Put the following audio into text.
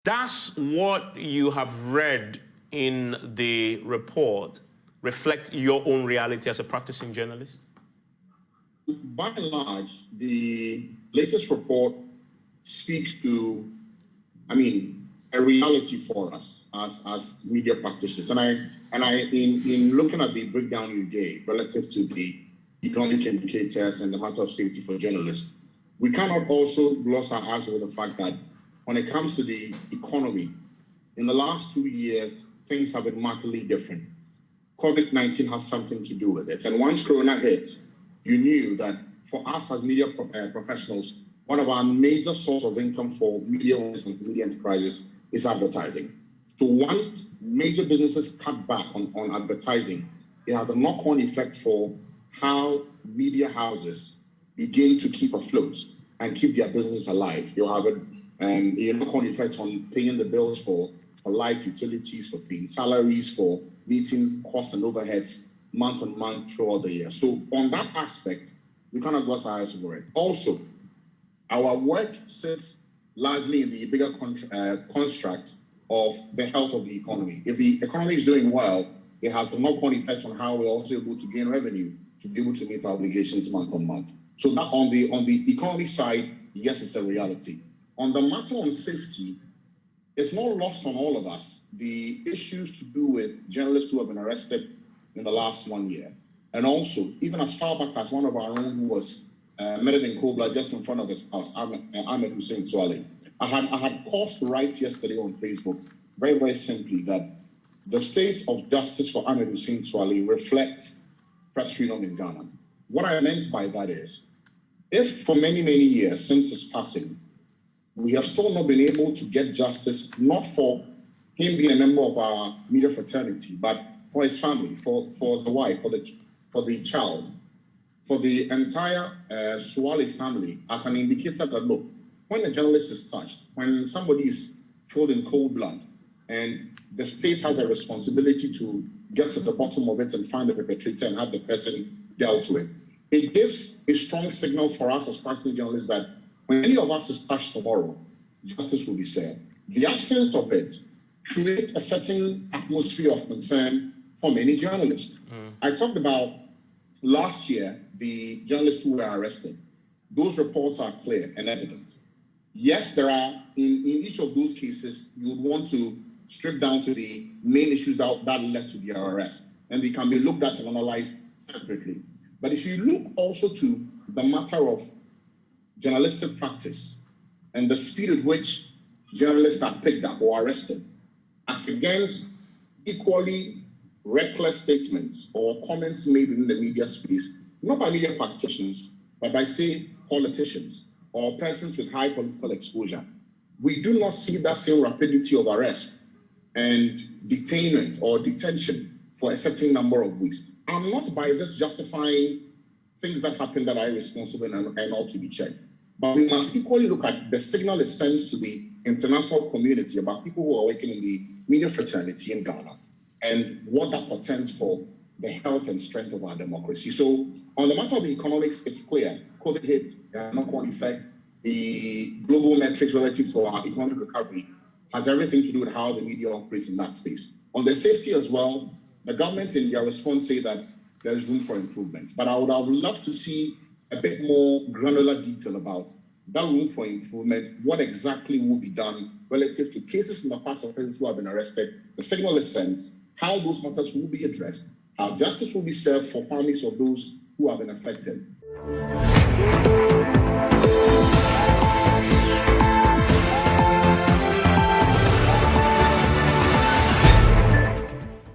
Does what you have read in the report reflect your own reality as a practicing journalist? By and large, the latest report speaks to, a reality for us as media practitioners. And in looking at the breakdown you gave relative to the economic indicators and the matter of safety for journalists, we cannot also gloss our eyes over the fact that when it comes to the economy, in the last 2 years, things have been markedly different. COVID-19 has something to do with it. And once Corona hit, you knew that for us as media professionals, one of our major sources of income for media owners and for media enterprises is advertising. So once major businesses cut back on advertising, it has a knock-on effect for how media houses begin to keep afloat and keep their businesses alive. You'll have a knock-on effect on paying the bills for light utilities, for paying salaries, for meeting costs and overheads month on month throughout the year. So on that aspect, we cannot gloss our eyes over it. Also, our work sits largely in the bigger construct of the health of the economy. If the economy is doing well, it has a knock-on effect on how we're also able to gain revenue to be able to meet our obligations month on month. So that on the economy side, yes, it's a reality. On the matter on safety, it's not lost on all of us the issues to do with journalists who have been arrested in the last 1 year. And also, even as far back as one of our own who was murdered in cold blood just in front of his house, Ahmed Suale. I had cause to write yesterday on Facebook, very, very simply, that the state of justice for Ahmed Suale reflects press freedom in Ghana. What I meant by that is, if for many, many years since his passing, we have still not been able to get justice, not for him being a member of our media fraternity, but for his family, for the wife, for the child, for the entire Suale family, as an indicator that, look, when a journalist is touched, when somebody is killed in cold blood, and the state has a responsibility to get to the bottom of it and find the perpetrator and have the person dealt with, it gives a strong signal for us as practicing journalists that when any of us is touched tomorrow, justice will be served. The absence of it creates a certain atmosphere of concern for many journalists. I talked about last year, the journalists who were arrested. Those reports are clear and evident. Yes, there are, in each of those cases, you would want to strip down to the main issues that led to their arrest, and they can be looked at and analyzed separately. But if you look also to the matter of journalistic practice and the speed at which journalists are picked up or arrested, as against equally reckless statements or comments made in the media space, not by media practitioners, but by, say, politicians or persons with high political exposure, we do not see that same rapidity of arrest and detainment or detention for a certain number of weeks. I'm not by this justifying things that happen that are irresponsible and ought to be checked. But we must equally look at the signal it sends to the international community about people who are working in the media fraternity in Ghana and what that portends for the health and strength of our democracy. So on the matter of the economics, it's clear. COVID hit, knock-on effect. The global metrics relative to our economic recovery has everything to do with how the media operates in that space. On the safety as well, the government in their response say that there's room for improvement. But I would have loved to see a bit more granular detail about that room for improvement, what exactly will be done relative to cases in the past of persons who have been arrested, the signal it sends, how those matters will be addressed, how justice will be served for families of those who have been affected.